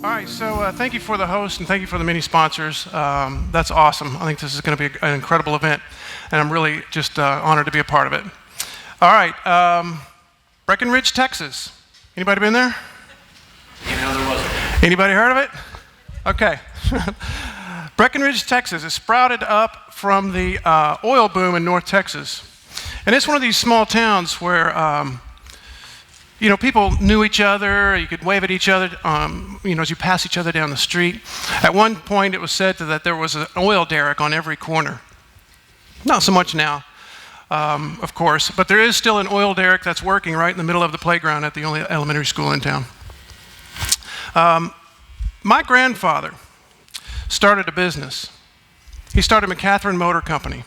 All right, so thank you for the host and thank you for the many sponsors. That's awesome. I think this is going to be an incredible event, and I'm really just honored to be a part of it. All right, Breckenridge, Texas. Anybody been there? Anybody heard of it? Okay. Breckenridge, Texas is sprouted up from the oil boom in North Texas. And it's one of these small towns where people knew each other. You could wave at each other, as you pass each other down the street. At one point, it was said that there was an oil derrick on every corner. Not so much now, of course, but there is still an oil derrick that's working right in the middle of the playground at the only elementary school in town. My grandfather started a business. He started McCathren Motor Company.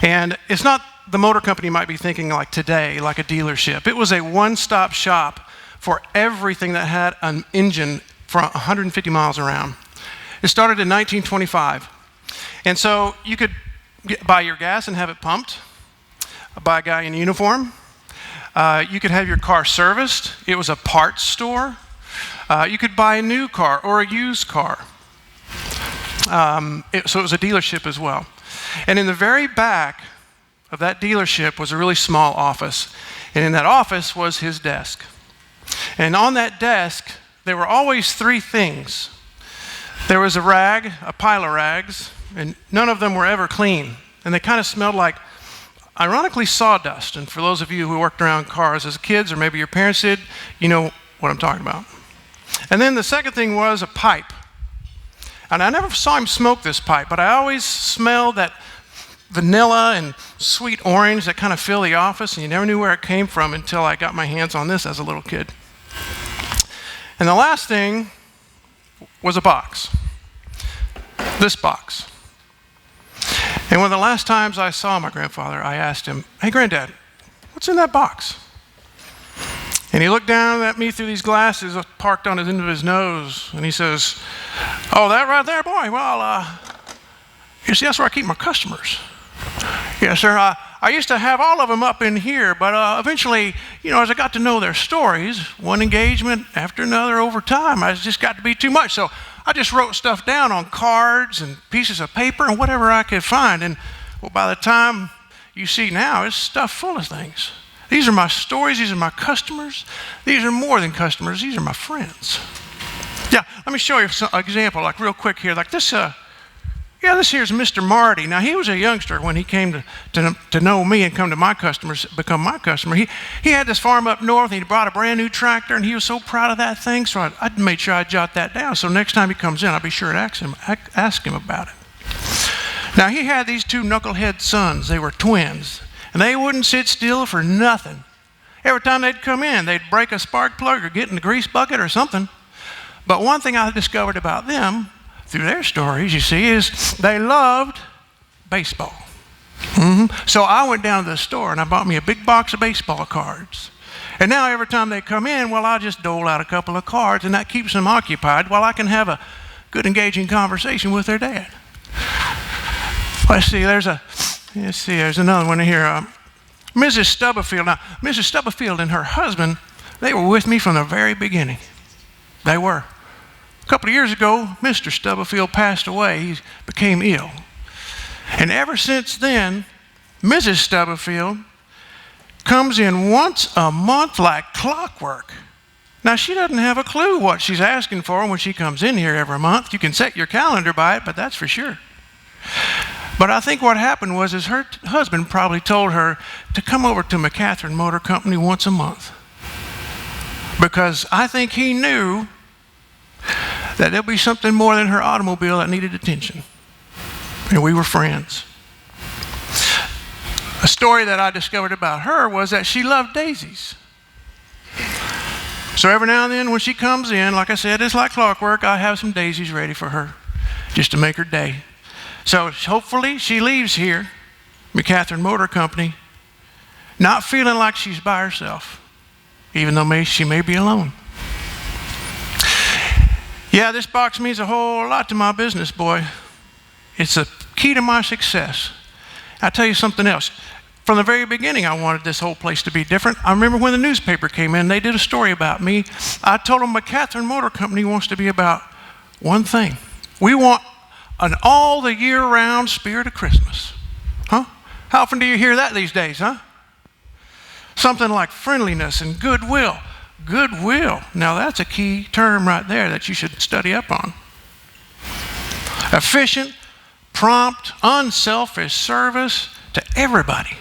And it's not the motor company you might be thinking like today, like a dealership. It was a one-stop shop for everything that had an engine for 150 miles around. It started in 1925. And so you could buy your gas and have it pumped by a guy in uniform. You could have your car serviced. It was a parts store. You could buy a new car or a used car. So it was a dealership as well. And in the very back of that dealership was a really small office. And in that office was his desk. And on that desk, there were always three things. There was a rag, a pile of rags, and none of them were ever clean. And they kind of smelled like, ironically, sawdust. And for those of you who worked around cars as kids, or maybe your parents did, you know what I'm talking about. And then the second thing was a pipe. And I never saw him smoke this pipe, but I always smelled that vanilla and sweet orange that kind of fill the office, and you never knew where it came from until I got my hands on this as a little kid. And the last thing was a box. This box. And one of the last times I saw my grandfather, I asked him, "Hey, Granddad, what's in that box?" And he looked down at me through these glasses parked on his end of his nose, and he says, "Oh, that right there, boy, well, you see, that's where I keep my customers." "Yes, sir, I used to have all of them up in here, but eventually, as I got to know their stories, one engagement after another over time, I just got to be too much. So I just wrote stuff down on cards and pieces of paper and whatever I could find. And well, by the time you see now, it's stuffed full of things. These are my stories. These are my customers. These are more than customers. These are my friends." Yeah, let me show you an example, like real quick here. Like this, this here's Mr. Marty. Now, he was a youngster when he came to know me and become my customer. He had this farm up north, and he brought a brand new tractor, and he was so proud of that thing, so I made sure I jot that down. So next time he comes in, I'll be sure to ask him about it. Now, he had these two knucklehead sons. They were twins, and they wouldn't sit still for nothing. Every time they'd come in, they'd break a spark plug or get in the grease bucket or something. But one thing I discovered about them through their stories, you see, is they loved baseball. So I went down to the store and I bought me a big box of baseball cards. And now every time they come in, well, I'll just dole out a couple of cards, and that keeps them occupied while I can have a good, engaging conversation with their dad. Let's see, there's another one here. Mrs. Stubblefield. Now, Mrs. Stubblefield and her husband, they were with me from the very beginning. They were. A couple of years ago, Mr. Stubblefield passed away. He became ill. And ever since then, Mrs. Stubblefield comes in once a month like clockwork. Now, she doesn't have a clue what she's asking for when she comes in here every month. You can set your calendar by it, but that's for sure. But I think what happened was her husband probably told her to come over to McCathren Motor Company once a month. Because I think he knew that there'll be something more than her automobile that needed attention. And we were friends. A story that I discovered about her was that she loved daisies. So every now and then when she comes in, like I said, it's like clockwork, I have some daisies ready for her just to make her day. So hopefully she leaves here, McCathren Motor Company, not feeling like she's by herself, even though she may be alone. Yeah, this box means a whole lot to my business, boy. It's a key to my success. I'll tell you something else. From the very beginning, I wanted this whole place to be different. I remember when the newspaper came in, they did a story about me. I told them McCathren Motor Company wants to be about one thing. We want an all the year round spirit of Christmas. Huh? How often do you hear that these days, huh? Something like friendliness and goodwill. Goodwill. Now that's a key term right there that you should study up on. Efficient, prompt, unselfish service to everybody.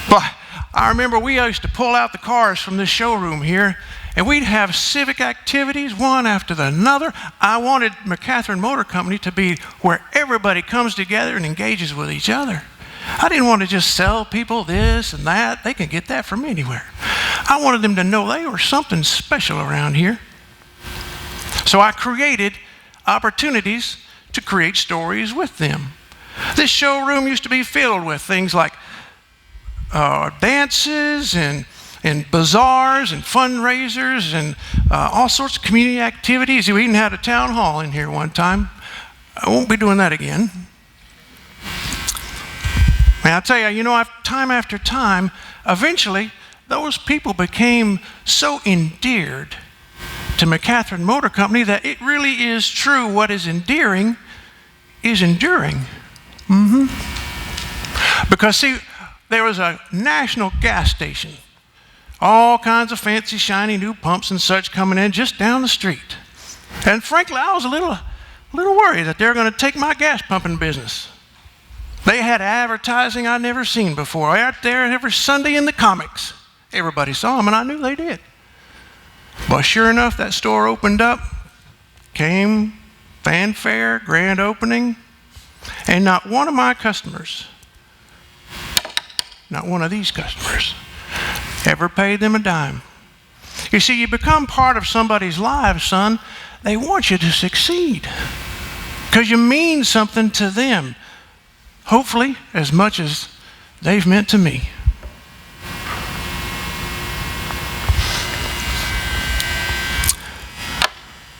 But I remember we used to pull out the cars from this showroom here, and we'd have civic activities one after another. I wanted McCathren Motor Company to be where everybody comes together and engages with each other. I didn't want to just sell people this and that. They can get that from anywhere. I wanted them to know they were something special around here. So I created opportunities to create stories with them. This showroom used to be filled with things like dances and bazaars and fundraisers and all sorts of community activities. We even had a town hall in here one time. I won't be doing that again. And I'll tell you, time after time, eventually those people became so endeared to McCathren Motor Company that it really is true. What is endearing is enduring. Because see, there was a national gas station, all kinds of fancy, shiny new pumps and such coming in just down the street. And frankly, I was a little worried that they were going to take my gas pumping business. They had advertising I'd never seen before, out there every Sunday in the comics. Everybody saw them, and I knew they did. But sure enough, that store opened up, came fanfare, grand opening, and not one of my customers, not one of these customers, ever paid them a dime. You see, you become part of somebody's life, son. They want you to succeed because you mean something to them, hopefully as much as they've meant to me.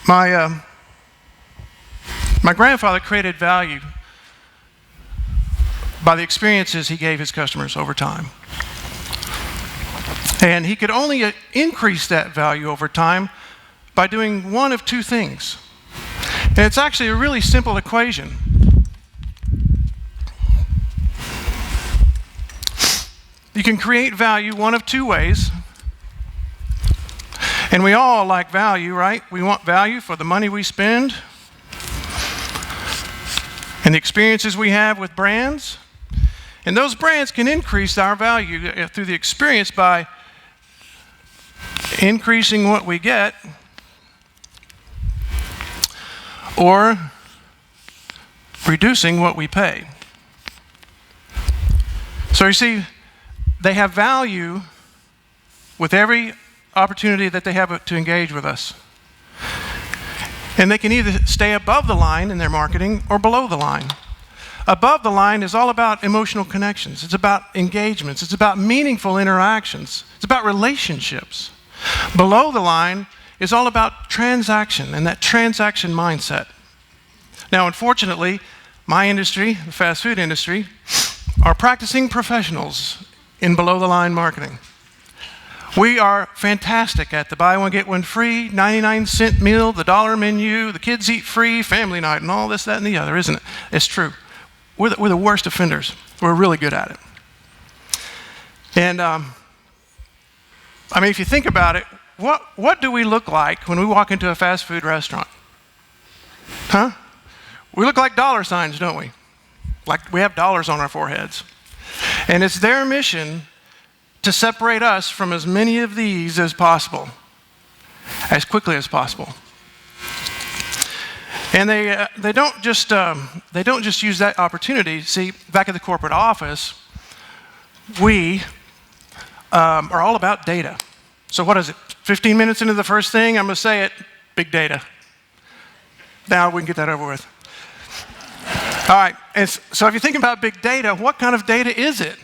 My grandfather created value by the experiences he gave his customers over time. And he could only increase that value over time by doing one of two things. And it's actually a really simple equation. You can create value one of two ways. And we all like value, right? We want value for the money we spend and the experiences we have with brands. And those brands can increase our value through the experience by increasing what we get or reducing what we pay. So you see, they have value with every opportunity that they have to engage with us. And they can either stay above the line in their marketing or below the line. Above the line is all about emotional connections. It's about engagements. It's about meaningful interactions. It's about relationships. Below the line is all about transaction and that transaction mindset. Now, unfortunately, my industry, the fast food industry, are practicing professionals in below the line marketing. We are fantastic at the buy one, get one free, 99-cent meal, the dollar menu, the kids eat free, family night, and all this, that, and the other, isn't it? It's true. We're the worst offenders. We're really good at it. And if you think about it, what do we look like when we walk into a fast food restaurant? Huh? We look like dollar signs, don't we? Like we have dollars on our foreheads. And it's their mission to separate us from as many of these as possible, as quickly as possible. And they don't just use that opportunity. See, back at the corporate office, we are all about data. So what is it? 15 minutes into the first thing, I'm going to say it, big data. Now we can get that over with. All right, and so if you think about big data, what kind of data is it?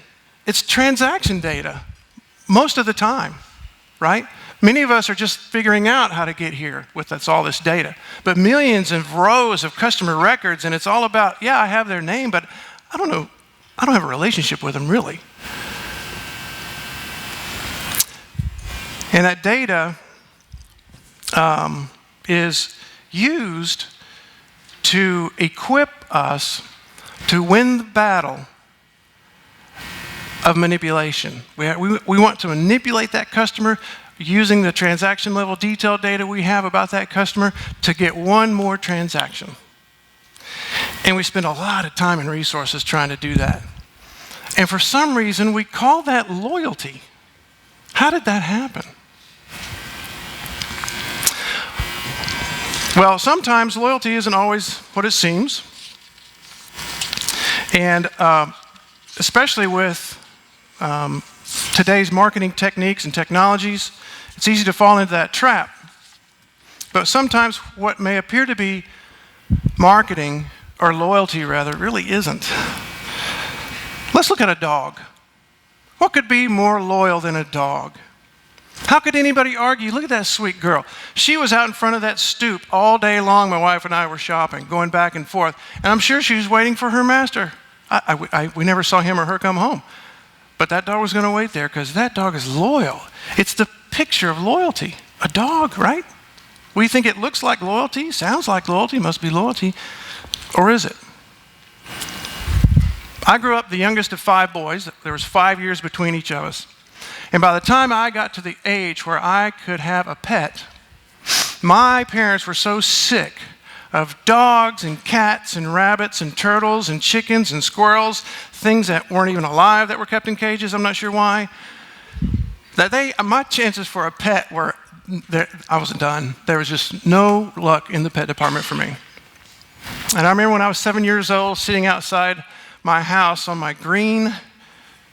It's transaction data, most of the time, right? Many of us are just figuring out how to get here with all this data. But millions of rows of customer records, and it's all about, yeah, I have their name, but I don't I don't have a relationship with them, really. And that data is used to equip us to win the battle of manipulation. We want to manipulate that customer using the transaction level detail data we have about that customer to get one more transaction. And we spend a lot of time and resources trying to do that. And for some reason, we call that loyalty. How did that happen? Well, sometimes loyalty isn't always what it seems. And especially with today's marketing techniques and technologies, it's easy to fall into that trap. But sometimes what may appear to be marketing, or loyalty rather, really isn't. Let's look at a dog. What could be more loyal than a dog? How could anybody argue? Look at that sweet girl. She was out in front of that stoop all day long. My wife and I were shopping, going back and forth. And I'm sure she was waiting for her master. We never saw him or her come home. But that dog was going to wait there because that dog is loyal. It's the picture of loyalty. A dog, right? We think it looks like loyalty, sounds like loyalty, must be loyalty. Or is it? I grew up the youngest of 5 boys. There was 5 years between each of us. And by the time I got to the age where I could have a pet, my parents were so sick of dogs and cats and rabbits and turtles and chickens and squirrels, things that weren't even alive that were kept in cages, I'm not sure why, that my chances for a pet were, I was done. There was just no luck in the pet department for me. And I remember when I was 7 years old, sitting outside my house on my green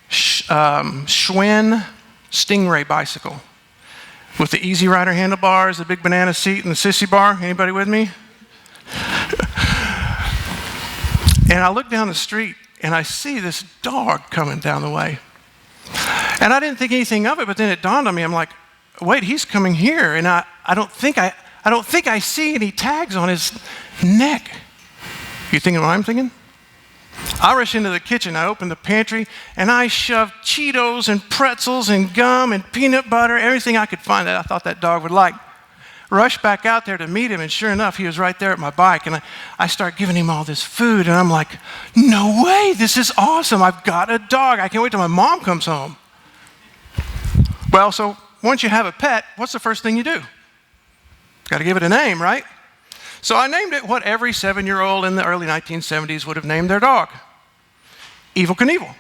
Schwinn Stingray bicycle with the Easy Rider handlebars, the big banana seat, and the sissy bar. Anybody with me? And I look down the street and I see this dog coming down the way. And I didn't think anything of it, but then it dawned on me. I'm like, wait, he's coming here, and I don't think I see any tags on his neck. You thinking what I'm thinking? I rushed into the kitchen, I opened the pantry, and I shoved Cheetos and pretzels and gum and peanut butter, everything I could find that I thought that dog would like. Rushed back out there to meet him, and sure enough, he was right there at my bike, and I start giving him all this food, and I'm like, no way, this is awesome, I've got a dog, I can't wait till my mom comes home. Well, so once you have a pet, what's the first thing you do? Got to give it a name, right? So I named it what every 7-year-old in the early 1970s would have named their dog. Evel Knievel.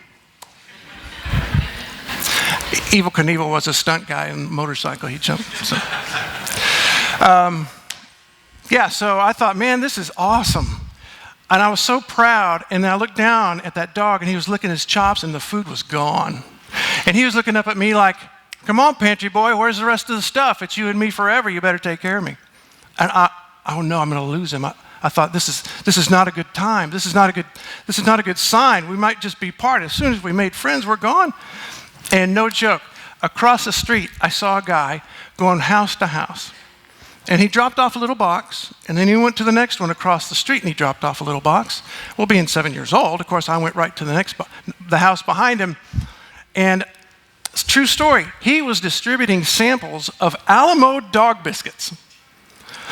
Evel Knievel was a stunt guy on a motorcycle. He jumped. So. So I thought, man, this is awesome. And I was so proud. And then I looked down at that dog, and he was licking his chops, and the food was gone. And he was looking up at me like, come on, pantry boy, where's the rest of the stuff? It's you and me forever. You better take care of me. And oh no, I'm going to lose him. I thought this is not a good time. This is not a good sign. We might just be parted. As soon as we made friends, we're gone. And no joke, across the street, I saw a guy going house to house. And he dropped off a little box, and then he went to the next one across the street, and he dropped off a little box. Well, being 7 years old, of course, I went right to the house behind him. And it's a true story. He was distributing samples of Alamo dog biscuits.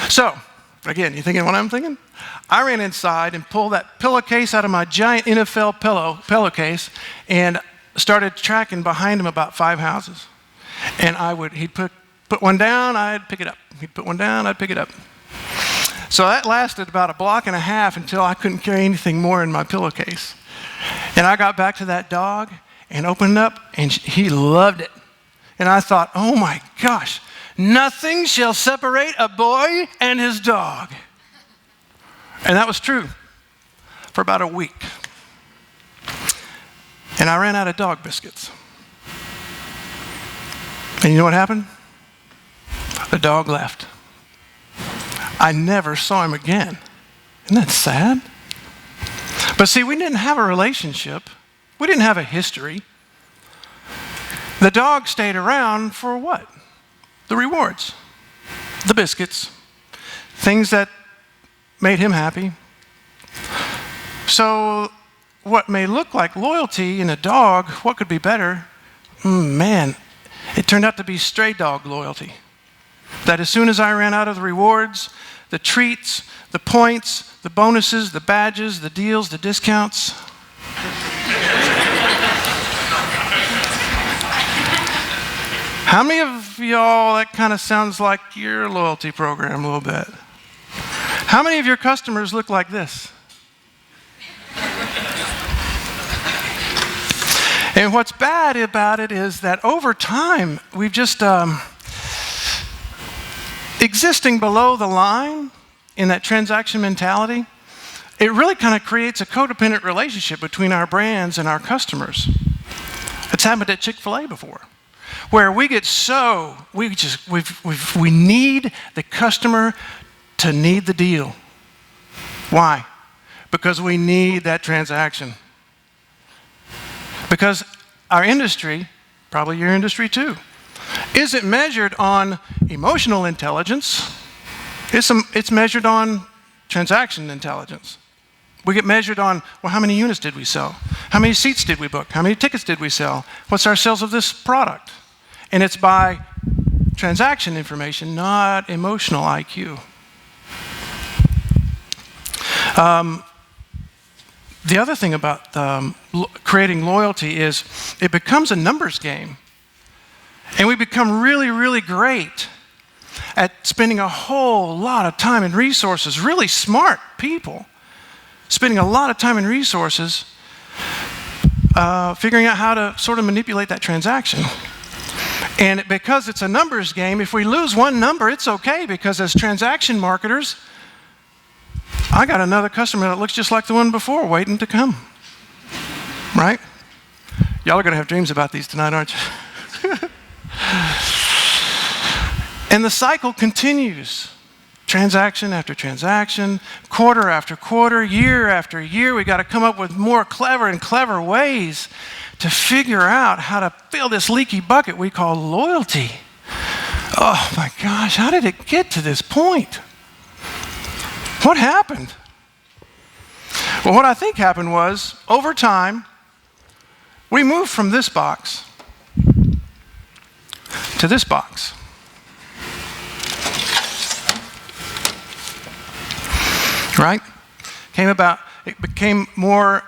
So, again, you thinking what I'm thinking? I ran inside and pulled that pillowcase out of my giant NFL pillowcase and started tracking behind him about 5 houses. And he'd put one down, I'd pick it up. He'd put one down, I'd pick it up. So that lasted about a block and a half until I couldn't carry anything more in my pillowcase. And I got back to that dog and opened up, and he loved it. And I thought, oh my gosh, nothing shall separate a boy and his dog. And that was true for about a week. And I ran out of dog biscuits. And you know what happened? The dog left. I never saw him again. Isn't that sad? But see, we didn't have a relationship. We didn't have a history. The dog stayed around for what? The rewards, the biscuits, things that made him happy. So what may look like loyalty in a dog, what could be better? Man, it turned out to be stray dog loyalty. That as soon as I ran out of the rewards, the treats, the points, the bonuses, the badges, the deals, the discounts, how many of y'all, that kind of sounds like your loyalty program a little bit? How many of your customers look like this? And what's bad about it is that over time, we've just existing below the line in that transaction mentality, it really kind of creates a codependent relationship between our brands and our customers. It's happened at Chick-fil-A before, where we get we need the customer to need the deal. Why? Because we need that transaction. Because our industry, probably your industry too, isn't measured on emotional intelligence. It's measured on transaction intelligence. We get measured on, well, how many units did we sell? How many seats did we book? How many tickets did we sell? What's our sales of this product? And it's by transaction information, not emotional IQ. The other thing about creating loyalty is it becomes a numbers game. And we become really, really great at spending a whole lot of time and resources, really smart people, spending a lot of time and resources figuring out how to sort of manipulate that transaction. And because it's a numbers game, if we lose one number, it's okay, because as transaction marketers, I got another customer that looks just like the one before waiting to come, right? Y'all are going to have dreams about these tonight, aren't you? And the cycle continues. Transaction after transaction, quarter after quarter, year after year. We got to come up with more clever and clever ways to figure out how to fill this leaky bucket we call loyalty. Oh my gosh, how did it get to this point? What happened? Well, what I think happened was, over time, we moved from this box to this box. Right? It became more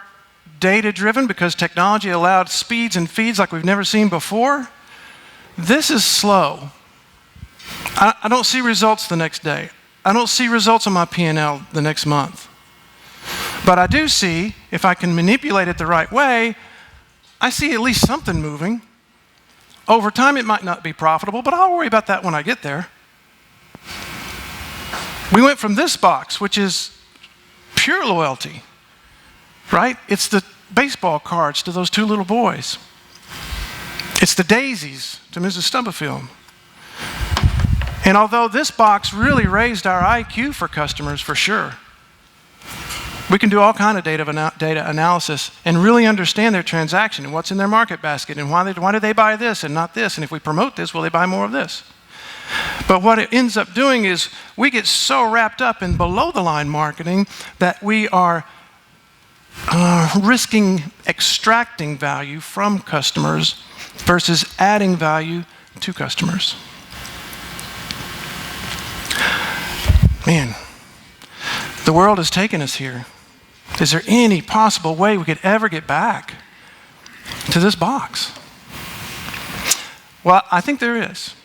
data-driven because technology allowed speeds and feeds like we've never seen before. This is slow. I don't see results the next day. I don't see results on my P&L the next month. But I do see, if I can manipulate it the right way, I see at least something moving. Over time, it might not be profitable, but I'll worry about that when I get there. We went from this box, which is pure loyalty, right? It's the baseball cards to those two little boys. It's the daisies to Mrs. Stubblefield. And although this box really raised our IQ for customers, for sure, we can do all kind of data analysis and really understand their transaction and what's in their market basket and why do they buy this and not this, and if we promote this, will they buy more of this? But what it ends up doing is we get so wrapped up in below-the-line marketing that we are risking extracting value from customers versus adding value to customers. Man, the world has taken us here. Is there any possible way we could ever get back to this box? Well, I think there is.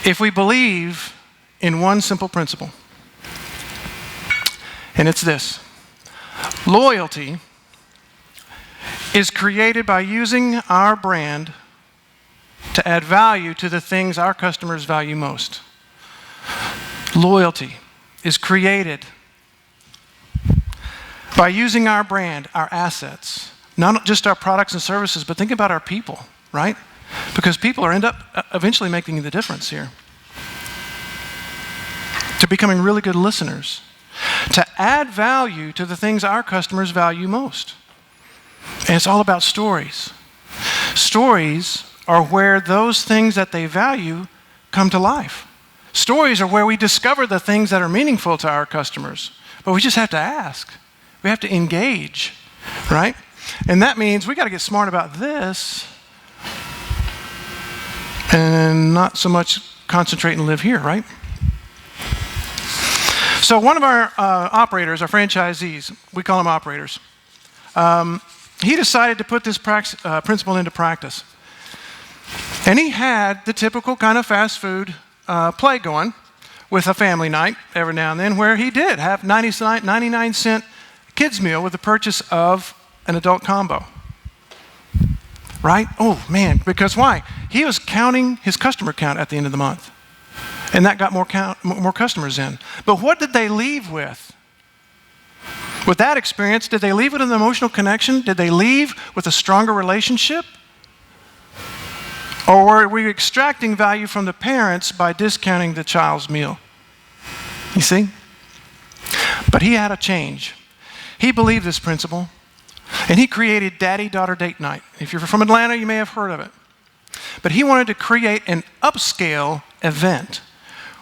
If we believe in one simple principle, and it's this: loyalty is created by using our brand to add value to the things our customers value most. Loyalty is created by using our brand, our assets, not just our products and services, but think about our people, right? Because people end up eventually making the difference here. To becoming really good listeners. To add value to the things our customers value most. And it's all about stories. Stories are where those things that they value come to life. Stories are where we discover the things that are meaningful to our customers. But we just have to ask. We have to engage. right? And that means we got to get smart about this and not so much concentrate and live here, right? So one of our operators, our franchisees, we call them operators, he decided to put this principle into practice. And he had the typical kind of fast food play going with a family night every now and then, where he did have 99-cent kids meal with the purchase of an adult combo. Right? Oh man, because why? He was counting his customer count at the end of the month. And that got more customers in. But what did they leave with? With that experience, did they leave with an emotional connection? Did they leave with a stronger relationship? Or were we extracting value from the parents by discounting the child's meal? You see? But he had a change. He believed this principle, and he created Daddy-Daughter Date Night. If you're from Atlanta, you may have heard of it. But he wanted to create an upscale event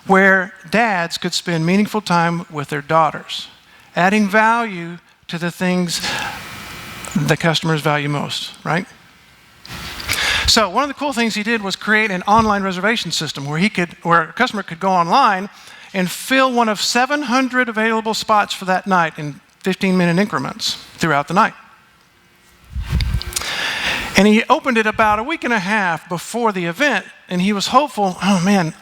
where dads could spend meaningful time with their daughters, adding value to the things the customers value most, right? So one of the cool things he did was create an online reservation system where a customer could go online and fill one of 700 available spots for that night in 15-minute increments throughout the night. And he opened it about a week and a half before the event, and he was hopeful, oh man,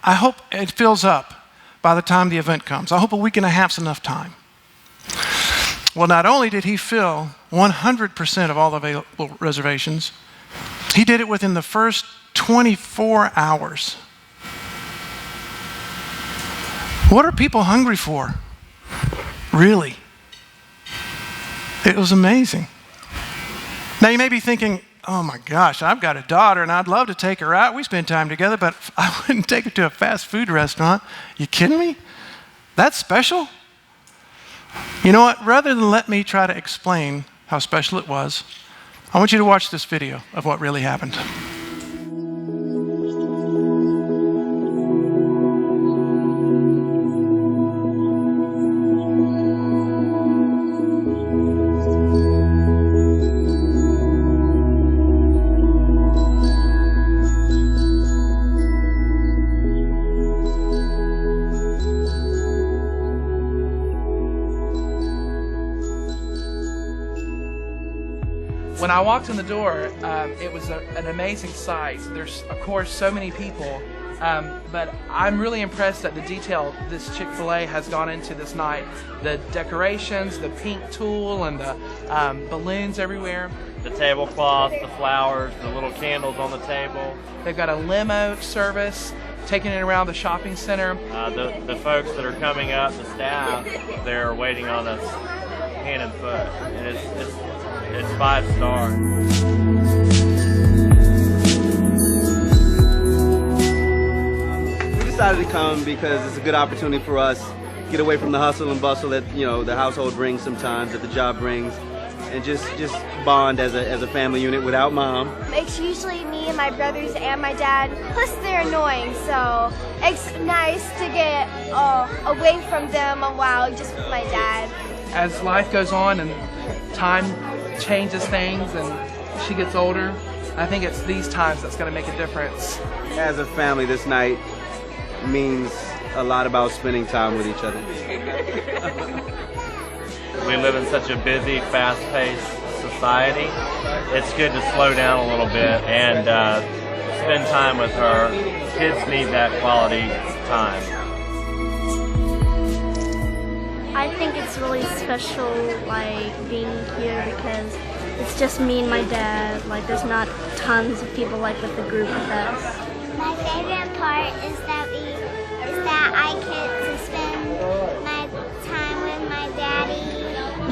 I hope it fills up by the time the event comes. I hope a week and a half's enough time. Well, not only did he fill 100% of all the available reservations, he did it within the first 24 hours. What are people hungry for? Really? It was amazing. Now you may be thinking, oh my gosh, I've got a daughter and I'd love to take her out. We spend time together, but I wouldn't take her to a fast food restaurant. You kidding me? That's special? You know what? Rather than let me try to explain how special it was, I want you to watch this video of what really happened. When I walked in the door, it was an amazing sight. There's, of course, so many people, but I'm really impressed at the detail this Chick-fil-A has gone into this night. The decorations, the pink tulle, and the balloons everywhere. The tablecloth, the flowers, the little candles on the table. They've got a limo service taking it around the shopping center. The folks that are coming up, the staff, they're waiting on us hand and foot, and it's 5-star. We decided to come because it's a good opportunity for us to get away from the hustle and bustle that the household brings sometimes, that the job brings, and just bond as a family unit without mom. It's usually me and my brothers and my dad, plus they're annoying, so it's nice to get away from them a while just with my dad. As life goes on and time changes things and she gets older, I think it's these times that's going to make a difference. As a family, this night means a lot about spending time with each other. We live in such a busy, fast-paced society. It's good to slow down a little bit and spend time with her. Kids need that quality time. I think it's really special, being here because it's just me and my dad. There's not tons of people with the group with us. My favorite part is that I get to spend my time with my daddy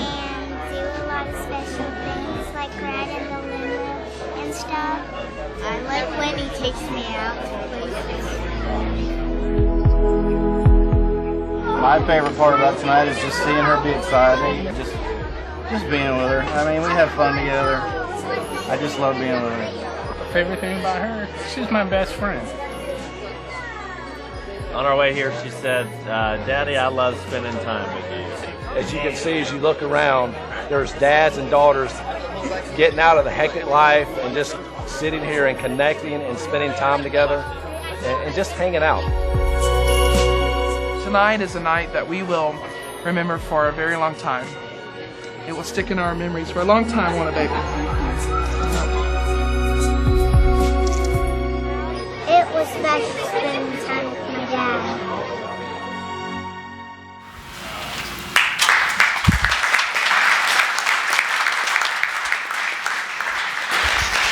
and do a lot of special things like ride in the limo and stuff. I like when he takes me out to places. My favorite part about tonight is just seeing her be excited, just being with her. I mean, we have fun together. I just love being with her. Favorite thing about her, she's my best friend. On our way here, she said, "Daddy, I love spending time with you." as you can see, as you look around, there's dads and daughters getting out of the hectic life and just sitting here and connecting and spending time together and just hanging out. Tonight is a night that we will remember for a very long time. It will stick in our memories for a long time, won't it, baby? It was special spending time with my dad.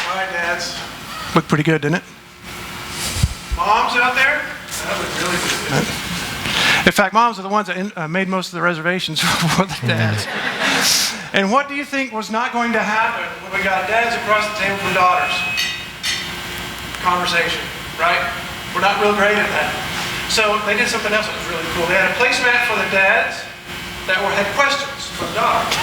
All right, dads. Looked pretty good, didn't it? Moms out there? That looked really good. In fact, moms are the ones that made most of the reservations for the dads. And what do you think was not going to happen when we got dads across the table for daughters? Conversation, right? We're not real great at that. So they did something else that was really cool. They had a placemat for the dads that had questions for the daughters.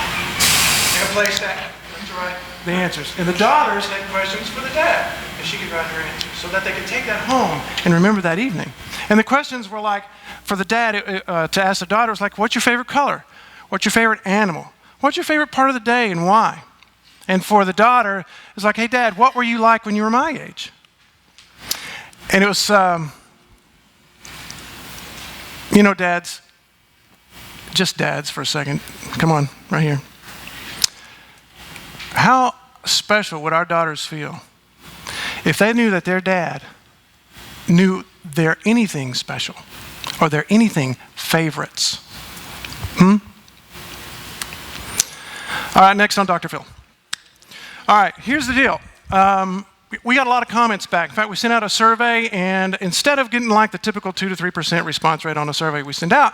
And a placemat. That's right. The answers. And the daughters had questions for the dad, and she could write her answers so that they could take that home and remember that evening. And the questions were like, for the dad to ask the daughters, like, what's your favorite color? What's your favorite animal? What's your favorite part of the day and why? And for the daughter, it's like, hey, Dad, what were you like when you were my age? And it was, dads, just dads for a second. Come on, right here. How special would our daughters feel if they knew that their dad knew their anything special or their anything favorites? All right, next on Dr. Phil. All right, here's the deal. We got a lot of comments back. In fact, we sent out a survey, and instead of getting like the typical 2 to 3% response rate on a survey we send out,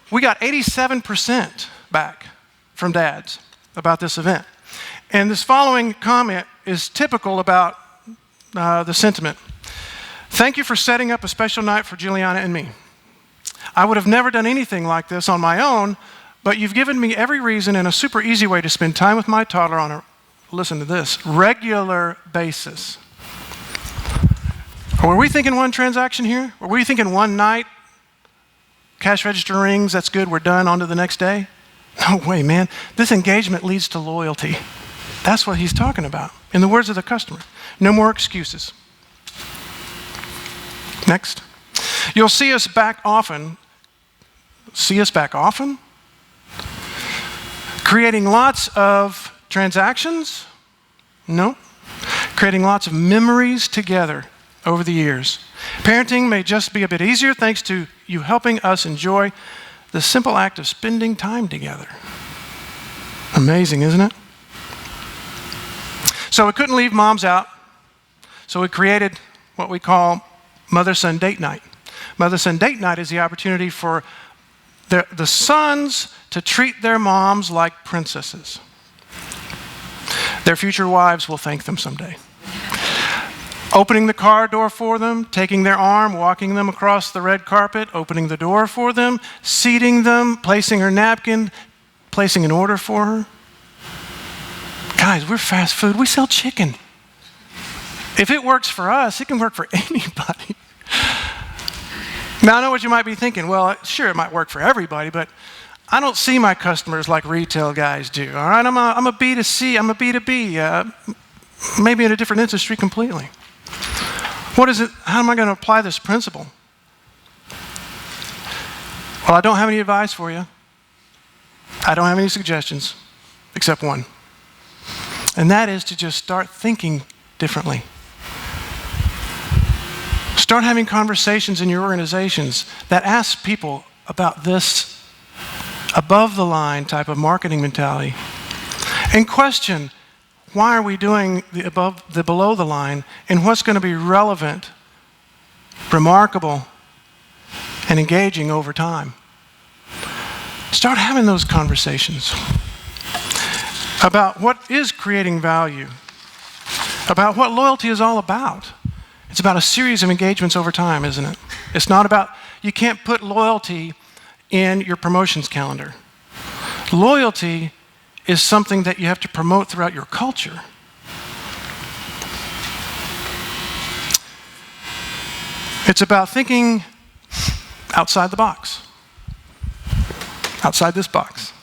we got 87% back from dads about this event. And this following comment is typical about the sentiment. Thank you for setting up a special night for Juliana and me. I would have never done anything like this on my own, but you've given me every reason and a super easy way to spend time with my toddler on a, listen to this, regular basis. Were we thinking one transaction here? Were we thinking one night? Cash register rings, that's good, we're done, on to the next day? No way, man. This engagement leads to loyalty. That's what he's talking about. In the words of the customer, no more excuses. Next. You'll see us back often. See us back often? Creating lots of transactions? No. Creating lots of memories together over the years. Parenting may just be a bit easier thanks to you helping us enjoy the simple act of spending time together. Amazing, isn't it? So we couldn't leave moms out, so we created what we call Mother-Son Date Night. Mother-Son Date Night is the opportunity for the sons to treat their moms like princesses. Their future wives will thank them someday. Opening the car door for them, taking their arm, walking them across the red carpet, opening the door for them, seating them, placing her napkin, placing an order for her. Guys, we're fast food. We sell chicken. If it works for us, it can work for anybody. Now, I know what you might be thinking. Well, sure, it might work for everybody, but I don't see my customers like retail guys do. All right, I'm a B2C, I'm a B2B, maybe in a different industry completely. What is it? How am I going to apply this principle? Well, I don't have any advice for you. I don't have any suggestions, except one. And that is to just start thinking differently. Start having conversations in your organizations that ask people about this above the line type of marketing mentality. And question, why are we doing the below the line, and what's going to be relevant, remarkable, and engaging over time? Start having those conversations about what is creating value, about what loyalty is all about. It's about a series of engagements over time, isn't it? It's not about, you can't put loyalty in your promotions calendar. Loyalty is something that you have to promote throughout your culture. It's about thinking outside the box. outside this box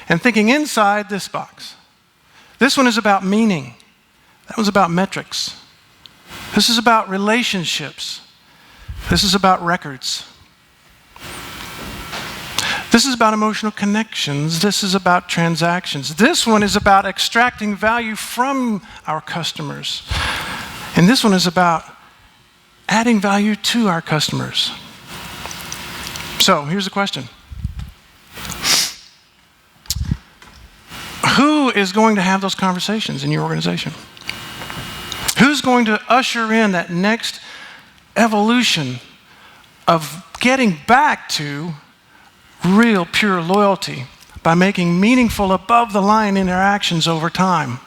and thinking inside this box. This one is about meaning. That one's about metrics. This is about relationships. This is about records. This is about emotional connections. This is about transactions. This one is about extracting value from our customers. And this one is about adding value to our customers. So here's the question. Who is going to have those conversations in your organization? Who's going to usher in that next evolution of getting back to real, pure loyalty by making meaningful, above-the-line interactions over time?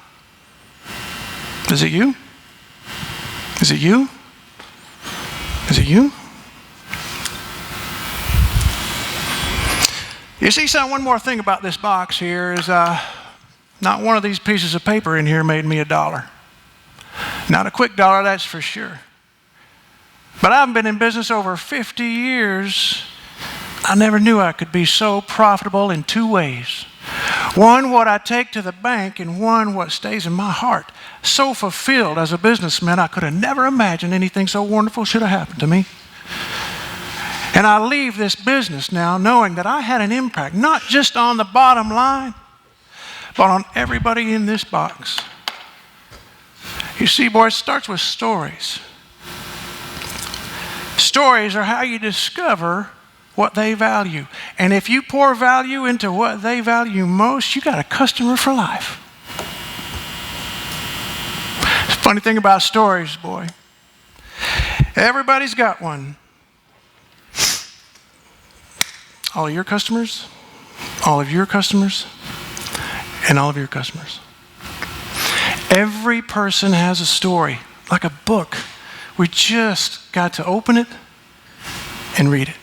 Is it you? Is it you? Is it you? You see, son, one more thing about this box here is not one of these pieces of paper in here made me $1. Not a quick dollar, that's for sure. But I've been in business over 50 years. I never knew I could be so profitable in two ways. One, what I take to the bank, and one, what stays in my heart. So fulfilled as a businessman, I could have never imagined anything so wonderful should have happened to me. And I leave this business now knowing that I had an impact, not just on the bottom line, but on everybody in this box. You see, boys, it starts with stories. Stories are how you discover what they value. And if you pour value into what they value most, you got a customer for life. The funny thing about stories, boy, everybody's got one. All of your customers, all of your customers, and all of your customers. Every person has a story, like a book. We just got to open it and read it.